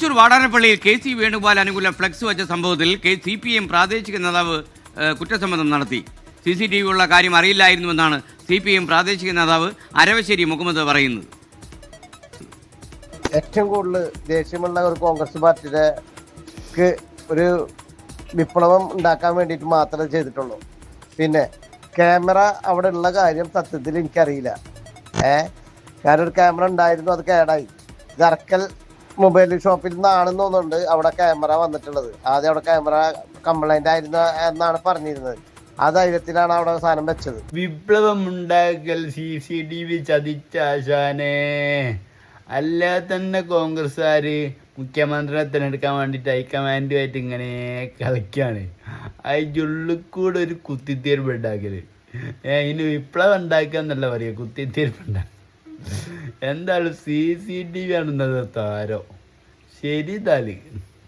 Thrissur വാടാനപ്പള്ളിയിൽ KC Venugopal അനുകൂല flux വച്ച സംഭവത്തിൽ CPM പ്രാദേശിക നേതാവ് കുറ്റസമ്മതം നടത്തി. CCTV ഉള്ള കാര്യം അറിയില്ലായിരുന്നുവെന്നാണ് CPM പ്രാദേശിക നേതാവ് അരവശ്ശേരി മുഹമ്മദ് പറയുന്നത്. ഏറ്റവും കൂടുതൽ ദേഷ്യമുള്ള ഒരു കോൺഗ്രസ് പാർട്ടിയുടെ ഒരു വിപ്ലവം ഉണ്ടാക്കാൻ വേണ്ടിയിട്ട് മാത്രമേ ചെയ്തിട്ടുള്ളൂ. പിന്നെ ക്യാമറ അവിടെ ഉള്ള കാര്യം സത്യത്തിൽ എനിക്കറിയില്ല. ഞാനൊരു ക്യാമറ ഉണ്ടായിരുന്നു, അത് കേടായി. ഗർക്കൽ മൊബൈൽ ഷോപ്പിൽ നിന്നാണെന്ന് തോന്നുന്നുണ്ട് അവിടെ ക്യാമറ വന്നിട്ടുള്ളത്. ആദ്യം അവിടെ ക്യാമറ കംപ്ലൈന്റ് ആയിരുന്നു എന്നാണ് പറഞ്ഞിരുന്നത്. ആ ധൈര്യത്തിലാണ് അവിടെ സാധനം വെച്ചത്. വിപ്ലവം ഉണ്ടാക്കൽ CCTV ചതിച്ചാശാനെ. അല്ലാ തന്നെ കോൺഗ്രസ്സുകാര് മുഖ്യമന്ത്രിയെ തിരഞ്ഞെടുക്കാൻ വേണ്ടിയിട്ട് ഹൈക്കമാൻഡുമായിട്ട് ഇങ്ങനെ കളിക്കാണ്. അതിനുള്ളിൽക്കൂടെ ഒരു കുത്തിത്തീർപ്പ് ഉണ്ടാക്കല്. ഇനി വിപ്ലവം ഉണ്ടാക്കുക എന്നല്ല പറയുക, കുത്തിത്തീർപ്പ് ഉണ്ടാക്കുക. എന്തായാലും CCTV ആണെന്നത് താരം. ശരി താല്.